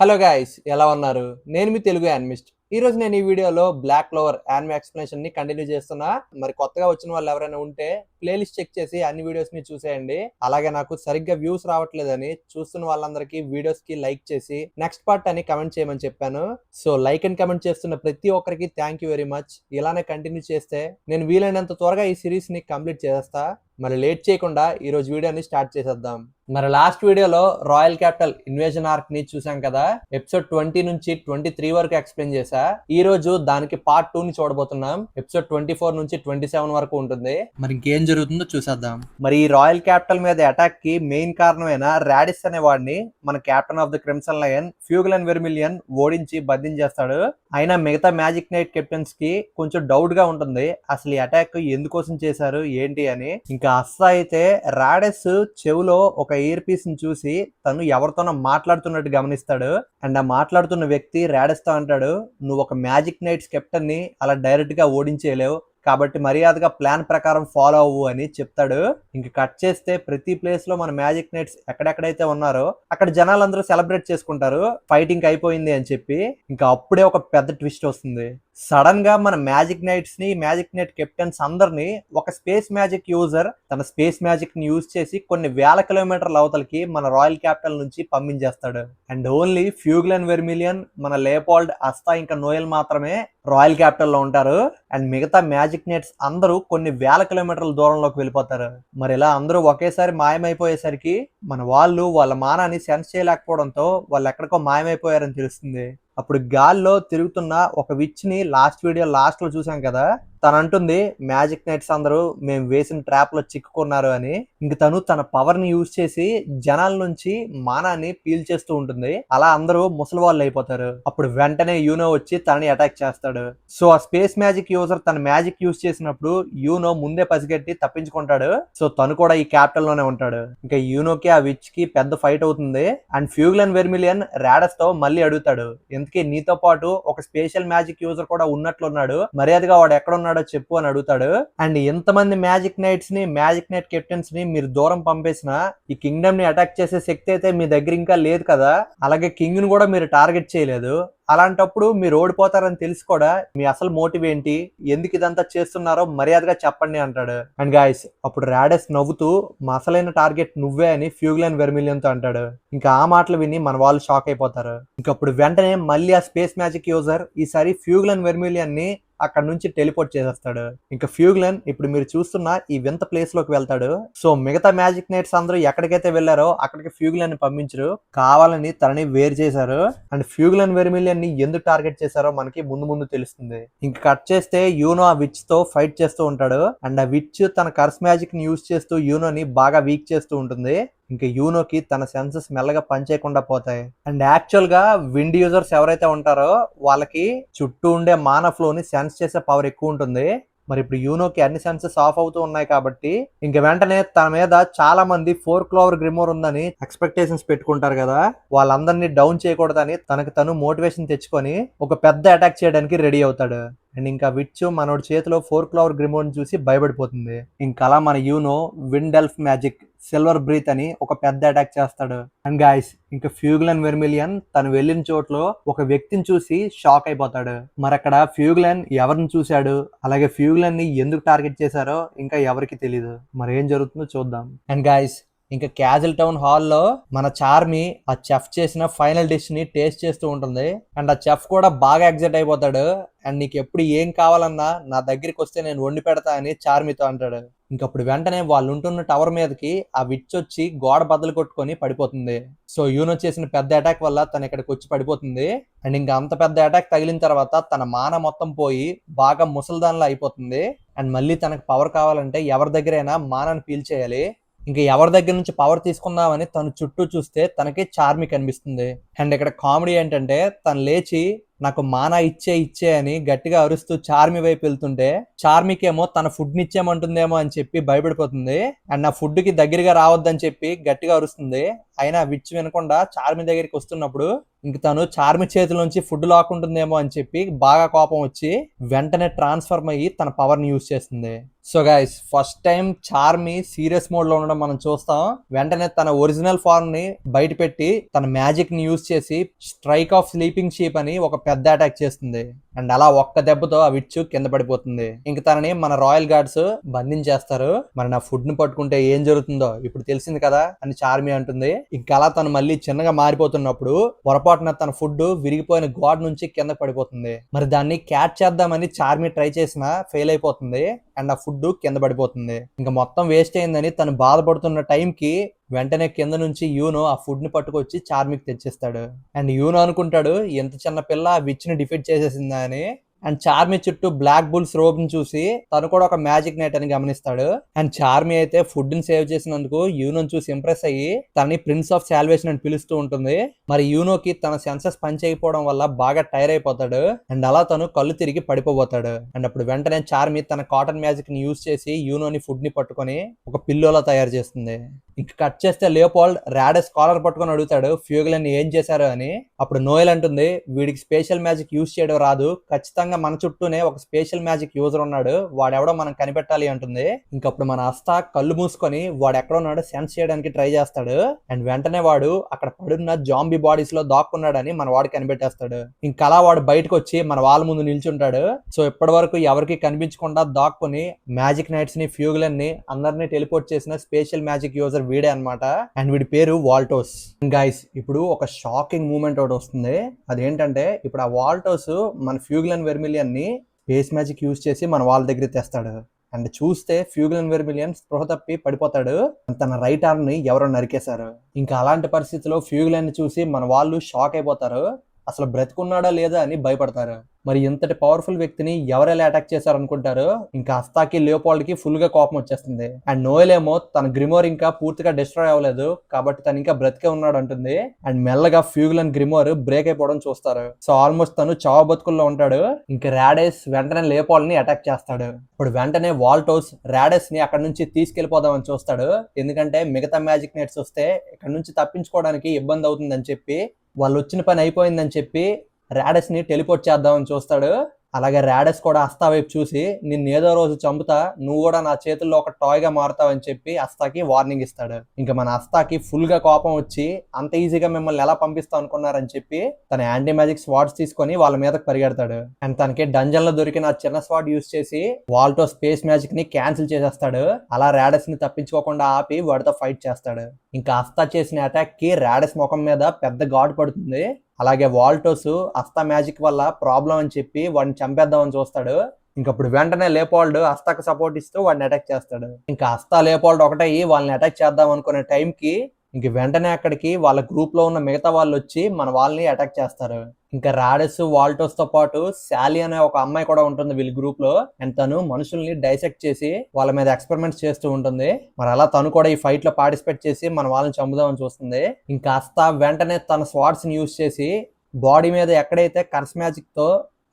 Hello guys, ఎలా ఉన్నారు? నేను మీ తెలుగు యానిమిస్ట్. ఈ రోజు నేను ఈ వీడియోలో బ్లాక్ క్లోవర్ యానిమే ఎక్స్ప్లెనేషన్ ని కంటిన్యూ చేస్తున్నా. మరి కొత్తగా వచ్చిన వాళ్ళు ఎవరైనా ఉంటే ప్లేలిస్ట్ చెక్ చేసి అన్ని వీడియోస్ ని చూసేయండి. అలాగే నాకు సరిగ్గా వ్యూస్ రావట్లేదని చూస్తున్న వాళ్ళందరికీ వీడియోస్ కి లైక్ చేసి నెక్స్ట్ పార్ట్ అని కమెంట్ చేయమని చెప్పాను. సో లైక్ అండ్ కమెంట్ చేస్తున్న ప్రతి ఒక్కరికి థ్యాంక్ యూ వెరీ మచ్. ఇలానే కంటిన్యూ చేస్తే నేను వీలైనంత త్వరగా ఈ సిరీస్ ని కంప్లీట్ చేస్తా. మరి లేట్ చేయకుండా ఈ రోజు వీడియోని స్టార్ట్ చేసేద్దాం. మరి లాస్ట్ వీడియోలో రాయల్ క్యాపిటల్ ఇన్వేజన్ ఆర్క్ ని చూసాం కదా. ఎపిసోడ్ 20 నుంచి 23 వరకు ఎక్స్ప్లెయిన్ చేశా. ఈ రోజు దానికి పార్ట్ 2 ని చూడబోతున్నాం. ఎపిసోడ్ 24 నుంచి 27 వరకు ఉంటుంది. మరి ఇంకేం జరుగుతుందో చూసేద్దాం. మరి ఈ రాయల్ క్యాపిటల్ మీద అటాక్ కి మెయిన్ కారణమైన రాడిస్ అనే వాడిని మన captain of the Crimson Lion Fuegoleon Vermillion ఓడించి బంధించేస్తాడు. అయినా మిగతా మ్యాజిక్ నైట్ కెప్టెన్స్ కి కొంచెం డౌట్ గా ఉంటుంది, అసలు ఈ అటాక్ ఎందుకోసం చేశారు ఏంటి అని. ఇంకా అస్స అయితే రాడెస్ చెవులో ఒక ఇయర్ పీస్ ని చూసి తను ఎవరితోనో మాట్లాడుతున్నట్టు గమనిస్తాడు. అండ్ ఆ మాట్లాడుతున్న వ్యక్తి రాడెస్ తో అంటాడు, నువ్వు ఒక మ్యాజిక్ నైట్స్ కెప్టెన్ ని అలా డైరెక్ట్ గా ఓడించేయలేవు, కాబట్టి మర్యాదగా ప్లాన్ ప్రకారం ఫాలో అవ్వు అని చెప్తాడు. ఇంక కట్ చేస్తే ప్రతి ప్లేస్ లో మన మ్యాజిక్ నైట్స్ ఎక్కడెక్కడైతే ఉన్నారో అక్కడ జనాలందరూ సెలబ్రేట్ చేసుకుంటారు ఫైటింగ్ అయిపోయింది అని చెప్పి. ఇంకా అప్పుడే ఒక పెద్ద ట్విస్ట్ వస్తుంది. సడన్ గా మన మ్యాజిక్ నైట్స్ ని మ్యాజిక్ నైట్ కెప్టెన్స్ అందరినీ ఒక స్పేస్ మ్యాజిక్ యూజర్ తన స్పేస్ మ్యాజిక్ ని యూజ్ చేసి కొన్ని వేల కిలోమీటర్ల అవతలకి మన రాయల్ క్యాపిటల్ నుంచి పంపించేస్తాడు. అండ్ ఓన్లీ ఫ్యూగలన్ వెర్మిలియన్, మన లేపాల్డ్, అస్తా ఇంకా నోయల్ మాత్రమే రాయల్ క్యాపిటల్ లో ఉంటారు. అండ్ మిగతా మ్యాజిక్ నైట్స్ అందరూ కొన్ని వేల కిలోమీటర్ల దూరంలోకి వెళ్ళిపోతారు. మరి ఇలా అందరూ ఒకేసారి మాయమైపోయేసరికి మన వాళ్ళు వాళ్ళ మానాన్ని సెన్స్ చేయలేకపోవడంతో వాళ్ళు ఎక్కడికో మాయమైపోయారని తెలుస్తుంది. అప్పుడు గాల్లో తిరుగుతున్న ఒక విచ్ ని లాస్ట్ వీడియో లాస్ట్ లో చూసాం కదా, తను అంటుంది మ్యాజిక్ నైట్స్ అందరూ మేము వేసిన ట్రాప్ లో చిక్కుకున్నారు అని. ఇంక తను తన పవర్ ని యూజ్ చేసి జనాల నుంచి మానాన్ని పీల్చేస్తూ ఉంటుంది. అలా అందరూ ముసలి వాళ్ళు అయిపోతారు. అప్పుడు వెంటనే యూనో వచ్చి తనని అటాక్ చేస్తాడు. సో ఆ స్పేస్ మ్యాజిక్ యూజర్ తన మ్యాజిక్ యూజ్ చేసినప్పుడు యూనో ముందే పసిగట్టి తప్పించుకుంటాడు. సో తను కూడా ఈ క్యాపిటల్ లోనే ఉంటాడు. ఇంకా యూనోకి ఆ విచ్ కి పెద్ద ఫైట్ అవుతుంది. అండ్ ఫ్యూగలన్ వెర్మిలియన్ రాడస్ తో మళ్ళీ అడుగుతాడు, ఎందుకే నీతో పాటు ఒక స్పెషల్ మ్యాజిక్ యూజర్ కూడా ఉన్నట్లున్నాడు, మర్యాదగా వాడు ఎక్కడ ఉన్నాడో చెప్పు అని అడుగుతాడు. అండ్ ఎంతమంది మ్యాజిక్ నైట్స్ ని మ్యాజిక్ నైట్ కెప్టెన్స్ ని మీరు దూరం పంపేసిన ఈ కింగ్డమ్ ని అటాక్ చేసే శక్తి అయితే మీ దగ్గర ఇంకా లేదు కదా, అలాగే కింగ్ ని కూడా మీరు టార్గెట్ చేయలేదు. అలాంటప్పుడు మీరు ఓడిపోతారని తెలిసి కూడా మీ అసలు మోటివ్ ఏంటి, ఎందుకు ఇదంతా చేస్తున్నారో మర్యాదగా చెప్పండి అంటాడు. అండ్ గాయస్ అప్పుడు రాడెస్ నవ్వుతూ మా అసలైన టార్గెట్ నువ్వే అని ఫ్యూగలన్ వెర్మిలియన్ తో అంటాడు. ఇంకా ఆ మాటలు విని మన వాళ్ళు షాక్ అయిపోతారు. ఇంకప్పుడు వెంటనే మళ్ళీ ఆ స్పేస్ మ్యాజిక్ యూజర్ ఈసారి ఫ్యూగలన్ వెర్మిలియన్ ని అక్కడ నుంచి టెలిపోర్ట్ చేసేస్తాడు. ఇంకా ఫ్యూగలన్ ఇప్పుడు మీరు చూస్తున్న ఈ వింత ప్లేస్ లోకి వెళ్తాడు. సో మిగతా మ్యాజిక్ నైట్స్ అందరూ ఎక్కడికైతే వెళ్లారో అక్కడికి ఫ్యూగలన్ ని పంపించరు, కావాలని తనని వేరు చేశారు. అండ్ ఫ్యూగలన్ వెర్మిలియన్ ని ఎందుకు టార్గెట్ చేశారో మనకి ముందు ముందు తెలుస్తుంది. ఇంకా కట్ చేస్తే యూనో ఆ విచ్ తో ఫైట్ చేస్తూ ఉంటాడు. అండ్ ఆ విచ్ తన కర్స్ మ్యాజిక్ ని యూజ్ చేస్తూ యూనోని బాగా వీక్ చేస్తూ ఉంటుంది. ఇంకా యూనోకి తన సెన్సెస్ మెల్లగా పనిచేయకుండా పోతాయి. అండ్ యాక్చువల్ గా విండ్ యూజర్స్ ఎవరైతే ఉంటారో వాళ్ళకి చుట్టూ ఉండే మానా ఫ్లో ని సెన్స్ చేసే పవర్ ఎక్కువ ఉంటుంది. మరి ఇప్పుడు యూనోకి అన్ని సెన్సెస్ ఆఫ్ అవుతూ ఉన్నాయి కాబట్టి ఇంక వెంటనే తన మీద చాలా మంది 4 క్లోవర్ గ్రిమోర్ ఉందని ఎక్స్పెక్టేషన్స్ పెట్టుకుంటారు కదా, వాళ్ళందరినీ డౌన్ చేయకూడదని తనకు తను మోటివేషన్ తెచ్చుకొని ఒక పెద్ద అటాక్ చేయడానికి రెడీ అవుతాడు. అండ్ ఇంకా విచ్ మనోడి చేతిలో 4 క్లోవర్ గ్రిమోర్ చూసి భయపడిపోతుంది. ఇంకా అలా మన Uno wind elf magic silver breath అని ఒక పెద్ద అటాక్ చేస్తాడు. అండ్ గాయస్ ఇంకా ఫ్యూగలన్ వెర్మిలియన్ తను వెళ్ళిన చోట్లో ఒక వ్యక్తిని చూసి షాక్ అయిపోతాడు. మరి అక్కడ ఫ్యూగలన్ ఎవరిని చూశాడు, అలాగే ఫ్యూగలన్ ని ఎందుకు టార్గెట్ చేశారో ఇంకా ఎవరికి తెలీదు. మరి ఏం జరుగుతుందో చూద్దాం. అండ్ గాయస్ ఇంకా క్యాజల్ టౌన్ హాల్లో మన చార్మి ఆ చెఫ్ చేసిన ఫైనల్ డిష్ ని టేస్ట్ చేస్తూ ఉంటుంది. అండ్ ఆ చెఫ్ కూడా బాగా ఎగ్జైట్ అయిపోతాడు. అండ్ నీకు ఎప్పుడు ఏం కావాలన్నా నా దగ్గరికి వస్తే నేను వండి పెడతా అని చార్మితో అంటాడు. ఇంకప్పుడు వెంటనే వాళ్ళు ఉంటున్న టవర్ మీదకి ఆ విచ్ వచ్చి గోడ బద్దలు కొట్టుకొని పడిపోతుంది. సో యూనో చేసిన పెద్ద అటాక్ వల్ల తను ఇక్కడికి వచ్చి పడిపోతుంది. అండ్ ఇంకా అంత పెద్ద అటాక్ తగిలిన తర్వాత తన మాన మొత్తం పోయి బాగా ముసల్దాన్లా అయిపోతుంది. అండ్ మళ్ళీ తనకు పవర్ కావాలంటే ఎవరి దగ్గరైనా మానాన్ని పీల్చేయాలి. ఇంకా ఎవరి దగ్గర నుంచి పవర్ తీసుకుందామని తను చుట్టూ చూస్తే తనకి చార్మి కనిపిస్తుంది. అండ్ ఇక్కడ కామెడీ ఏంటంటే తను లేచి నాకు మానా ఇచ్చే అని గట్టిగా అరుస్తూ చార్మి వైపు వెళ్తుంటే చార్మికేమో తన ఫుడ్ నిచ్చేయమంటుందేమో అని చెప్పి భయపడిపోతుంది. అండ్ నా ఫుడ్ కి దగ్గరగా రావద్దని చెప్పి గట్టిగా అరుస్తుంది. అయినా విచ్ వినకుండా చార్మి దగ్గరికి వస్తున్నప్పుడు ఇంక తను చార్మి చేతుల నుంచి ఫుడ్ లాక్కుంటుందేమో అని చెప్పి బాగా కోపం వచ్చి వెంటనే ట్రాన్స్ఫర్మ్ అయ్యి తన పవర్ ని యూజ్ చేస్తుంది. So guys, first time Charmi serious mode లో ఉండడం మనం చూస్తాం. వెంటనే తన ఒరిజినల్ ఫార్మ్ ని బయట పెట్టి తన మ్యాజిక్ ని యూజ్ చేసి స్ట్రైక్ ఆఫ్ స్లీపింగ్ షీప్ అని ఒక పెద్ద అటాక్ చేస్తుంది. అండ్ అలా ఒక్క దెబ్బతో ఆ విచ్చు కింద పడిపోతుంది. ఇంక తనని మన రాయల్ గార్డ్స్ బంధించేస్తారు. మరి నా ఫుడ్ ని పట్టుకుంటే ఏం జరుగుతుందో ఇప్పుడు తెలిసింది కదా అని చార్మి అంటుంది. ఇంకా అలా తను మళ్ళీ చిన్నగా మారిపోతున్నప్పుడు పొరపాటున తన ఫుడ్ విరిగిపోయిన గోడ నుంచి కింద పడిపోతుంది. మరి దాన్ని క్యాచ్ చేద్దామని చార్మి ట్రై చేసినా ఫెయిల్ అయిపోతుంది. అండ్ ఆ ఫుడ్ కింద పడిపోతుంది. ఇంకా మొత్తం వేస్ట్ అయిందని తను బాధపడుతున్న టైంకి వెంటనే కింద నుంచి యూనో ఆ ఫుడ్ ని పట్టుకొచ్చి చార్మికి తెచ్చిస్తాడు. అండ్ యూనో అనుకుంటాడు ఎంత చిన్న పిల్ల ఆ విచ్ ని డిఫీట్ చేసేసిందా అని. అండ్ చార్మి చుట్టూ బ్లాక్ బుల్స్ రోబ్ ని చూసి తను కూడా ఒక మ్యాజిక్ నైట్ అని గమనిస్తాడు. అండ్ చార్మి అయితే ఫుడ్ ని సేవ్ చేసినందుకు యూనోని చూసి ఇంప్రెస్ అయ్యి తనని ప్రిన్స్ ఆఫ్ సాల్వేషన్ అని పిలుస్తూ ఉంటుంది. మరి యూనోకి తన సెన్సెస్ పని చేయకపోవడం వల్ల బాగా టైర్ అయిపోతాడు. అండ్ అలా తను కళ్ళు తిరిగి పడిపోబోతాడు. అండ్ అప్పుడు వెంటనే చార్మి తన కాటన్ మ్యాజిక్ ని యూజ్ చేసి యూనోని ఫుడ్ ని పట్టుకొని ఒక పిల్లోలా తయారు చేస్తుంది. ఇంక కట్ చేస్తే లేపోల్డ్ రాడస్ కాలర్ పట్టుకొని అడుగుతాడు ఫ్యూగలన్ ఏం చేశారు అని. అప్పుడు నోయల్ అంటుంది వీడికి స్పెషల్ మ్యాజిక్ యూజ్ చేయడం రాదు, ఖచ్చితంగా మన చుట్టూనే ఒక స్పెషల్ మ్యాజిక్ యూజర్ ఉన్నాడు, వాడెవడో మనం కనిపెట్టాలి అంటుంది. ఇంకప్పుడు మన అస్తా కళ్ళు మూసుకొని వాడు ఎక్కడ ఉన్నాడో సెన్స్ చేయడానికి ట్రై చేస్తాడు. అండ్ వెంటనే వాడు అక్కడ పడున్న జాంబీ బాడీస్ లో దాక్కున్నాడని మన వాడు కనిపెట్టేస్తాడు. ఇంకా అలా వాడు బయటకు వచ్చి మన వాళ్ళ ముందు నిల్చుంటాడు. సో ఇప్పటి వరకు ఎవరికి కనిపించకుండా దాక్కుని మ్యాజిక్ నైట్స్ ని ఫ్యూగలన్ ని అందరినీ టెలిపోర్ట్ చేసిన స్పెషల్ మ్యాజిక్ యూజర్ వీడే అన్నమాట. అండ్ వీడి పేరు వాల్టోస్. గైస్, ఇప్పుడు ఒక షాకింగ్ మూమెంట్ ఒకటి వస్తుంది. అదేంటంటే ఇప్పుడు ఆ వాల్టోస్ మన ఫ్యూగలన్ వెర్మిలియన్ ని స్పేస్ మ్యాజిక్ యూజ్ చేసి మన వాళ్ళ దగ్గర తెస్తాడు. అండ్ చూస్తే ఫ్యూగలన్ వెర్మిలియన్ స్పృహ తప్పి పడిపోతాడు. తన రైట్ ఆర్మ్ ని ఎవరో నరికేశారు. ఇంకా అలాంటి పరిస్థితిలో ఫ్యూగలన్ ని చూసి మన వాళ్ళు షాక్ అయిపోతారు. అసలు బ్రతుకున్నాడా లేదా అని భయపడతారు. మరి ఇంతటి పవర్ఫుల్ వ్యక్తిని ఎవరెలా అటాక్ చేశారు అనుకుంటారు. ఇంకా అస్తాకి లియోపాల్డ్ కి ఫుల్ గా కోపం వచ్చేస్తుంది. అండ్ నోయల్ ఏమో తన గ్రిమోర్ ఇంకా పూర్తిగా డిస్ట్రాయ్ అవ్వలేదు కాబట్టి తను ఇంకా బ్రతికే ఉన్నాడు అంటుంది. అండ్ మెల్లగా ఫ్యూగలన్ గ్రిమోర్ బ్రేక్ అయిపోవడం చూస్తారు. సో ఆల్మోస్ట్ తను చావ బతుకుల్లో ఉంటాడు. ఇంకా రాడెస్ వెంటనే లియోపాల్డ్ ని అటాక్ చేస్తాడు. ఇప్పుడు వెంటనే వాల్టోస్ రాడెస్ ని అక్కడ నుంచి తీసుకెళ్లిపోదామని చూస్తాడు. ఎందుకంటే మిగతా మ్యాజిక్ నైట్స్ వస్తే ఇక్కడ నుంచి తప్పించుకోవడానికి ఇబ్బంది అవుతుందని చెప్పి వాళ్ళు వచ్చిన పని అయిపోయిందని చెప్పి రాడెస్ ని టెలిపోర్ట్ చేద్దామని చూస్తాడు. అలాగే రాడెస్ కూడా అస్తా వైపు చూసి నిన్నేదో రోజు చంపుతా, నువ్వు కూడా నా చేతుల్లో ఒక టాయ్ గా మారుతావని చెప్పి అస్తాకి వార్నింగ్ ఇస్తాడు. ఇంకా మన అస్తాకి ఫుల్ గా కోపం వచ్చి అంత ఈజీగా మిమ్మల్ని ఎలా పంపిస్తా అనుకున్నారని చెప్పి తన యాంటీ మ్యాజిక్ స్వాడ్స్ తీసుకొని వాళ్ళ మీదకి పరిగెడతాడు. అండ్ తనకి డంజన్ లో దొరికిన చిన్న స్వాడ్ యూజ్ చేసి వాల్టో స్పేస్ మ్యాజిక్ ని క్యాన్సిల్ చేసేస్తాడు. అలా రాడెస్ ని తప్పించుకోకుండా ఆపి వాడితో ఫైట్ చేస్తాడు. ఇంకా అస్తా చేసిన అటాక్ కి రాడెస్ ముఖం మీద పెద్ద ఘాటు పడుతుంది. అలాగే వాల్టోస్ అస్తా మ్యాజిక్ వల్ల ప్రాబ్లం అని చెప్పి వాడిని చంపేద్దామని చూస్తాడు. ఇంకప్పుడు వెంటనే లేపోల్డ్ అస్తాకి సపోర్ట్ ఇస్తూ వాడిని అటాక్ చేస్తాడు. ఇంకా అస్తా లేపోల్డ్ ఒకటయ్యి వాళ్ళని అటాక్ చేద్దాం అనుకునే టైంకి ఇంక వెంటనే అక్కడికి వాళ్ళ గ్రూప్ లో ఉన్న మిగతా వాళ్ళు వచ్చి మన వాళ్ళని అటాక్ చేస్తారు. ఇంకా రాడెస్ వాల్టోస్ తో పాటు శాలీ అనే ఒక అమ్మాయి కూడా ఉంటుంది వీళ్ళ గ్రూప్ లో. అండ్ తను మనుషుల్ని డైసెక్ట్ చేసి వాళ్ళ మీద ఎక్స్పెరిమెంట్స్ చేస్తూ ఉంటుంది. మరి అలా తను కూడా ఈ ఫైట్ లో పార్టిసిపేట్ చేసి మన వాళ్ళని చంపుదామని చూస్తుంది. ఇంకా అస్తా వెంటనే తన స్వాడ్స్ ని యూజ్ చేసి బాడీ మీద ఎక్కడైతే కర్స్ మ్యాజిక్ తో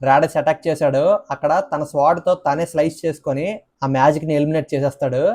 రాడెస్ అటాక్ చేశాడో అక్కడ తన స్వాడ్ తో తనే స్లైస్ చేసుకొని ఆ మ్యాజిక్ ని ఎలిమినేట్ చేసేస్తాడు.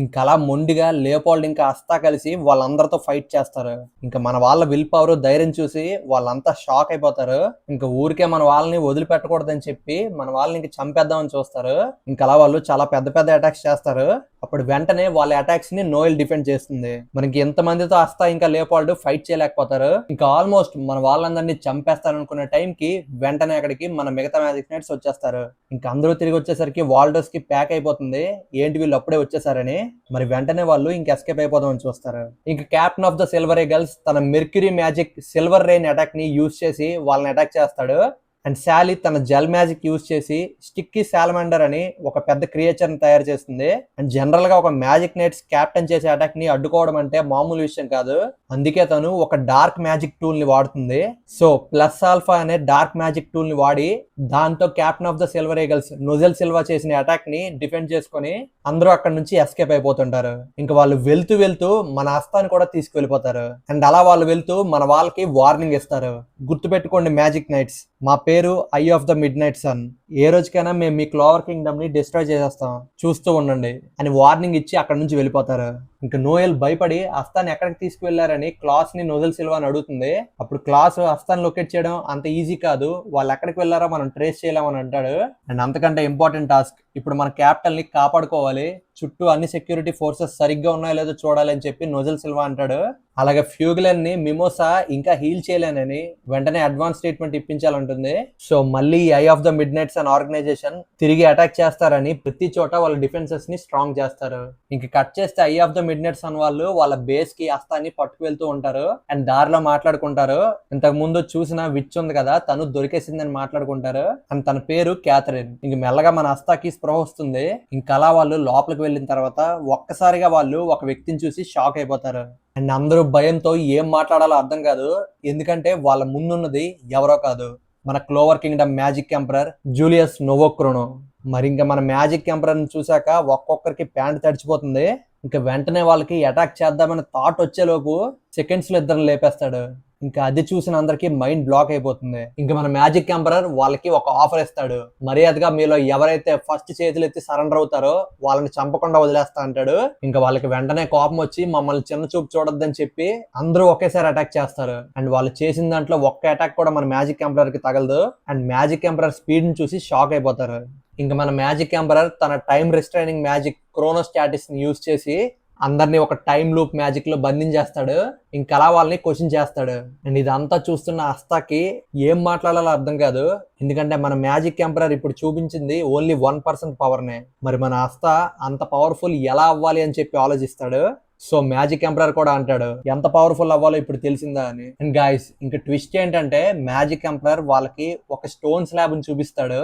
ఇంకా అలా మొండిగా లేపోల్డ్ ఇంకా అస్తా కలిసి వాళ్ళందరితో ఫైట్ చేస్తారు. ఇంకా మన వాళ్ళ విల్ పవర్ ధైర్యం చూసి వాళ్ళంతా షాక్ అయిపోతారు. ఇంకా ఊరికే మన వాళ్ళని వదిలిపెట్టకూడదని చెప్పి మన వాళ్ళని ఇంక చంపేద్దామని చూస్తారు. ఇంకా అలా వాళ్ళు చాలా పెద్ద పెద్ద అటాక్స్ చేస్తారు. అప్పుడు వెంటనే వాళ్ళ అటాక్స్ ని నోయల్ డిఫెండ్ చేస్తుంది. మనకి ఎంత మందితో అస్తా ఇంకా లేపోల్డ్ ఫైట్ చేయలేకపోతారు. ఇంకా ఆల్మోస్ట్ మన వాళ్ళందరినీ చంపేస్తారనుకునే టైం కి వెంటనే అక్కడికి మన మిగతా మ్యాజిక్ నైట్స్ వచ్చేస్తారు. ఇంకా అందరూ తిరిగి వచ్చేసరికి వాల్టోస్ కి ప్యాక్ అయిపోతుంది, ఏంటి వీళ్ళు అప్పుడే వచ్చేసారని. మరి వెంటనే వాళ్ళు ఇంక ఎస్కేప్ అయిపోదామని చూస్తారు. ఇంకా captain of the Silver Eagles తన mercury magic silver rain attack ని యూజ్ చేసి వాళ్ళని అటాక్ చేస్తాడు. అండ్ శాలీ తన జెల్ మ్యాజిక్ యూజ్ చేసి స్టిక్కీ సాలమాండర్ అని ఒక పెద్ద క్రియేచర్ ని తయారు చేస్తుంది. అండ్ జనరల్ గా ఒక మ్యాజిక్ నైట్స్ కెప్టెన్ చేసే అటాక్ ని అడ్డుకోవడం అంటే మామూలు విషయం కాదు. అందుకే తను ఒక డార్క్ మ్యాజిక్ టూల్ ని వాడుతుంది. సో ప్లస్ ఆల్ఫా అనే డార్క్ మ్యాజిక్ టూల్ ని వాడి దాంతో captain of the Silver Eagles Nozel Silva చేసిన అటాక్ ని డిఫెండ్ చేసుకుని అందరూ అక్కడ నుంచి ఎస్కేప్ అయిపోతుంటారు. ఇంకా వాళ్ళు వెళ్తూ వెళ్తూ మన అస్తాన్ని కూడా తీసుకువెళ్ళిపోతారు. అండ్ అలా వాళ్ళు వెళ్తూ మన వాళ్ళకి వార్నింగ్ ఇస్తారు, గుర్తుపెట్టుకోండి మ్యాజిక్ నైట్స్, మా పేరు eye of the midnight sun. ఏ రోజుకైనా మేము మీ క్లోవర్ కింగ్డమ్ ని డిస్ట్రాయ్ చేసేస్తాం, చూస్తూ ఉండండి అని వార్నింగ్ ఇచ్చి అక్కడ నుంచి వెళ్ళిపోతారు. ఇంకా నోయల్ భయపడి అస్తాన్ ఎక్కడికి తీసుకువెళ్లారని క్లాస్ ని నోజల్ సిల్వా అని అడుగుతుంది. అప్పుడు క్లాస్ అస్తాన్ లొకేట్ చేయడం అంత ఈజీ కాదు, వాళ్ళు ఎక్కడికి వెళ్ళారో మనం ట్రేస్ చేయలేమని అంటాడు. అండ్ అంతకంటే ఇంపార్టెంట్ టాస్క్, ఇప్పుడు మన క్యాపిటల్ ని కాపాడుకోవాలి, చుట్టూ అన్ని సెక్యూరిటీ ఫోర్సెస్ సరిగ్గా ఉన్నాయో లేదో చూడాలి అని చెప్పి నోజల్ సిల్వా అంటాడు. అలాగే ఫ్యూగ్లెన్ ని మిమోసా ఇంకా హీల్ చేయలేనని వెంటనే అడ్వాన్స్ ట్రీట్మెంట్ ఇప్పించాలంటుంది. సో మళ్ళీ I of the mid nights అనే ఆర్గనైజేషన్ తిరిగి అటాక్ చేస్తారని ప్రతి చోట వాళ్ళ డిఫెన్సెస్ ని స్ట్రాంగ్ చేస్తారు. ఇంక కట్ చేస్తే I of the mid nights అనే వాళ్ళు వాళ్ళ బేస్ కి అస్తాన్ని పట్టుకు వెళ్తూ ఉంటారు అండ్ దారిలో మాట్లాడుకుంటారు. ఇంతకు ముందు చూసిన విచ్ ఉంది కదా, తను దొరికేసిందని మాట్లాడుకుంటారు. అండ్ తన పేరు క్యాథరిన్. ఇంక మెల్లగా మన అస్తాకి స్పృహ వస్తుంది. ఇంకా అలా వాళ్ళు లోపలికి వెళ్ళిన తర్వాత ఒక్కసారిగా వాళ్ళు ఒక వ్యక్తిని చూసి షాక్ అయిపోతారు. అండ్ అందరూ భయంతో ఏం మాట్లాడాలో అర్థం కాదు, ఎందుకంటే వాళ్ళ ముందున్నది ఎవరో కాదు, మన Clover Kingdom magic emperor Julius Novachrono. మరి ఇంకా మన మ్యాజిక్ ఎంపరర్ ని చూసాక ఒక్కొక్కరికి ప్యాంట్ తడిచిపోతుంది. ఇంకా వెంటనే వాళ్ళకి అటాక్ చేద్దామని థాట్ వచ్చేలోపు సెకండ్స్ లో ఇద్దరిని లేపేస్తాడు. ఇంకా అది చూసిన అందరికి మైండ్ బ్లాక్ అయిపోతుంది. ఇంకా మన మ్యాజిక్ ఎంపరర్ వాళ్ళకి ఒక ఆఫర్ ఇస్తాడు, మర్యాదగా మీలో ఎవరైతే ఫస్ట్ చేతులు ఎత్తి సరెండర్ అవుతారో వాళ్ళని చంపకుండా వదిలేస్తా అంటాడు. ఇంకా వాళ్ళకి వెంటనే కోపం వచ్చి మమ్మల్ని చిన్న చూపు చూడొద్దని చెప్పి అందరూ ఒకేసారి అటాక్ చేస్తారు. అండ్ వాళ్ళు చేసిన దాంట్లో ఒక్క అటాక్ కూడా మన మ్యాజిక్ ఎంపరర్ కి తగలదు. అండ్ మ్యాజిక్ ఎంపరర్ స్పీడ్ ని చూసి షాక్ అయిపోతారు. ఇంకా మన మ్యాజిక్ ఎంపరర్ తన టైం రిస్ట్రైనింగ్ మ్యాజిక్ క్రోనోస్టాటిస్ ని యూజ్ చేసి అందరినీ ఒక టైం లూప్ మ్యాజిక్ లో బంధించేస్తాడు. ఇంకా అలా వాళ్ళని క్వశ్చన్ చేస్తాడు. అండ్ ఇదంతా చూస్తున్న అస్తాకి ఏం మాట్లాడాలో అర్థం కాదు, ఎందుకంటే మన మ్యాజిక్ ఎంపరర్ ఇప్పుడు చూపించింది ఓన్లీ 1% పవర్ నే. మరి మన అస్తా అంత పవర్ఫుల్ ఎలా అవ్వాలి అని చెప్పి ఆలోచిస్తాడు. సో మ్యాజిక్ ఎంపరర్ కూడా అంటాడు ఎంత పవర్ఫుల్ అవ్వాలో ఇప్పుడు తెలిసిందా అని. అండ్ గాయస్ ఇంకా ట్విస్ట్ ఏంటంటే మ్యాజిక్ ఎంపరర్ వాళ్ళకి ఒక స్టోన్ స్లాబ్ ని చూపిస్తాడు.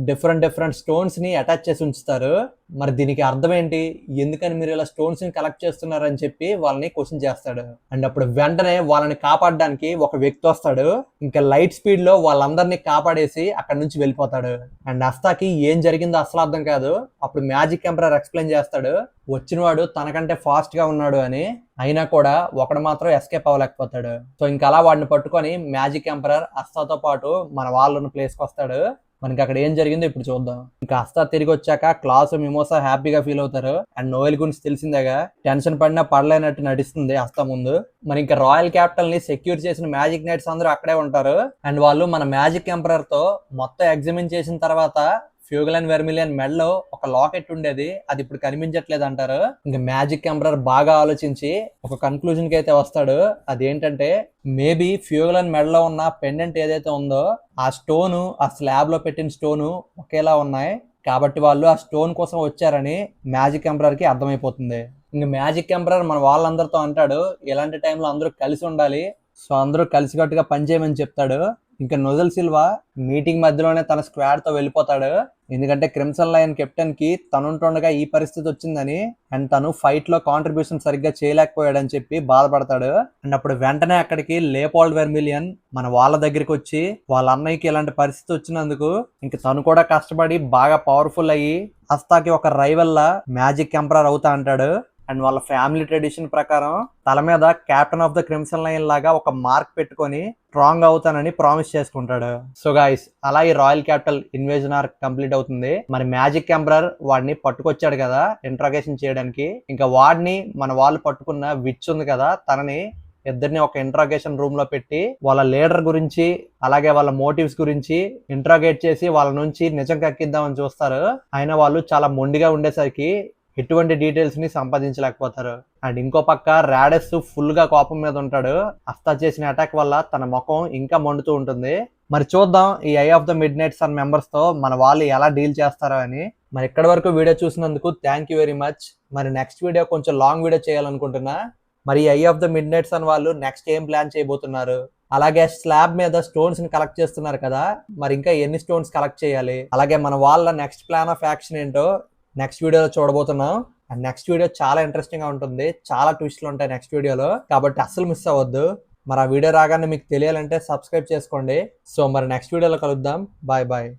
డిఫరెంట్ స్టోన్స్ ని అటాచ్ చేసి ఉంచుతారు. మరి దీనికి అర్థం ఏంటి, ఎందుకని మీరు ఇలా స్టోన్స్ ని కలెక్ట్ చేస్తున్నారు అని చెప్పి వాళ్ళని క్వశ్చన్ చేస్తాడు. అండ్ అప్పుడు వెంటనే వాళ్ళని కాపాడడానికి ఒక వ్యక్తి వస్తాడు. ఇంకా లైట్ స్పీడ్ లో వాళ్ళందరినీ కాపాడేసి అక్కడ నుంచి వెళ్ళిపోతాడు. అండ్ అస్తాకి ఏం జరిగిందో అసలు అర్థం కాదు. అప్పుడు మ్యాజిక్ ఎంపరర్ ఎక్స్ప్లెయిన్ చేస్తాడు వచ్చినవాడు తనకంటే ఫాస్ట్ గా ఉన్నాడు అని, అయినా కూడా ఒకడు మాత్రం ఎస్కేప్ అవ్వలేకపోతాడు. సో ఇంకా అలా వాడిని పట్టుకొని మ్యాజిక్ ఎంపరర్ అస్తాతో పాటు మన వాళ్ళున్న ప్లేస్ కి వస్తాడు. మనకి అక్కడ ఏం జరిగిందో ఇప్పుడు చూద్దాం. ఇంకా అస్తా తిరిగి వచ్చాక క్లాస్ మిమోసా హ్యాపీగా ఫీల్ అవుతారు. అండ్ నోయల్ గురించి తెలిసిందేగా, టెన్షన్ పడినా పడలేనట్టు నడుస్తుంది అస్తా ముందు. మరి ఇంకా రాయల్ క్యాపిటల్ ని సెక్యూర్ చేసిన మ్యాజిక్ నైట్స్ అందరూ అక్కడే ఉంటారు. అండ్ వాళ్ళు మన మ్యాజిక్ ఎంపరర్ తో మొత్తం ఎగ్జామిన్ చేసిన తర్వాత ఫ్యూగలన్ వెర్మిలియన్ మెడలో ఒక లాకెట్ ఉండేది, అది ఇప్పుడు కనిపించట్లేదు అంటారు. ఇంకా మ్యాజిక్ ఎంపరర్ బాగా ఆలోచించి ఒక కన్క్లూజన్ కి అయితే వస్తాడు. అదేంటంటే మేబీ ఫ్యూగలన్ మెడలో ఉన్న పెండెంట్ ఏదైతే ఉందో ఆ స్టోను ఆ స్లాబ్ లో పెట్టిన స్టోను ఒకేలా ఉన్నాయి, కాబట్టి వాళ్ళు ఆ స్టోన్ కోసం వచ్చారని మ్యాజిక్ ఎంపరర్ కి అర్థమైపోతుంది. ఇంకా మ్యాజిక్ ఎంపరర్ మన వాళ్ళందరితో అంటాడు ఇలాంటి టైంలో అందరూ కలిసి ఉండాలి, సో అందరూ కలిసికట్టుగా పనిచేయమని చెప్తాడు. ఇంకా నోజల్ సిల్వా మీటింగ్ మధ్యలోనే తన స్క్వాడ్ తో వెళ్ళిపోతాడు, ఎందుకంటే క్రిమ్సన్ లయన్ కెప్టెన్ కి తనుంటుండగా ఈ పరిస్థితి వచ్చిందని అండ్ తను ఫైట్ లో కాంట్రిబ్యూషన్ సరిగ్గా చేయలేకపోయాడని చెప్పి బాధపడతాడు. అండ్ అప్పుడు వెంటనే అక్కడికి లేపోల్డ్ వెర్మిలియన్ మన వాళ్ళ దగ్గరికి వచ్చి వాళ్ళ అన్నయ్యకి ఇలాంటి పరిస్థితి వచ్చినందుకు ఇంక తను కూడా కష్టపడి బాగా పవర్ఫుల్ అయ్యి అస్తాకి ఒక రైవల్ లా మ్యాజిక్ ఎంపరర్ అవుతా అంటాడు. అండ్ వాళ్ళ ఫ్యామిలీ ట్రెడిషన్ ప్రకారం తల మీద captain of the Crimson lion లాగా ఒక మార్క్ పెట్టుకొని స్ట్రాంగ్ అవుతానని ప్రామిస్ చేసుకుంటాడు. సో గైస్ అలా ఈ royal capital invasion arc complete అవుతుంది. మరి మ్యాజిక్ ఎంపరర్ వాడిని పట్టుకొచ్చాడు కదా ఇంట్రాగేషన్ చేయడానికి, ఇంకా వాడిని మన వాళ్ళు పట్టుకున్న విచ్ ఉంది కదా తనని ఇద్దరిని ఒక ఇంట్రాగేషన్ రూమ్ లో పెట్టి వాళ్ళ లీడర్ గురించి అలాగే వాళ్ళ మోటివ్స్ గురించి ఇంట్రాగేట్ చేసి వాళ్ళ నుంచి నిజం కక్కిద్దామని చూస్తారు. అయినా వాళ్ళు చాలా మొండిగా ఉండేసరికి ఎటువంటి డీటెయిల్స్ ని సంపాదించలేకపోతారు. అండ్ ఇంకో పక్క రాడెస్ ఫుల్ గా కోపం మీద ఉంటాడు. అస్తా చేసిన అటాక్ వల్ల తన ముఖం ఇంకా మండుతూ ఉంటుంది. మరి చూద్దాం ఈ eye of the midnight sun members తో మన వాళ్ళు ఎలా డీల్ చేస్తారో అని. మరి ఇక్కడి వరకు వీడియో చూసినందుకు థ్యాంక్ యూ వెరీ మచ్. మరి నెక్స్ట్ వీడియో కొంచెం లాంగ్ వీడియో చేయాలనుకుంటున్నా. మరి eye of the midnight sun వాళ్ళు నెక్స్ట్ ఏం ప్లాన్ చేయబోతున్నారు, అలాగే స్లాబ్ మీద స్టోన్స్ ని కలెక్ట్ చేస్తున్నారు కదా, మరి ఇంకా ఎన్ని స్టోన్స్ కలెక్ట్ చేయాలి, అలాగే మన వాళ్ళ నెక్స్ట్ ప్లాన్ ఆఫ్ యాక్షన్ ఏంటో నెక్స్ట్ వీడియోలో చూడబోతున్నాం. అండ్ నెక్స్ట్ వీడియో చాలా ఇంట్రెస్టింగ్ గా ఉంటుంది, చాలా ట్విస్ట్లు ఉంటాయి నెక్స్ట్ వీడియోలో, కాబట్టి అస్సలు మిస్ అవ్వద్దు. మరి ఆ వీడియో రాగానే మీకు తెలియాలంటే సబ్స్క్రైబ్ చేసుకోండి. సో మరి నెక్స్ట్ వీడియోలో కలుద్దాం. Bye bye.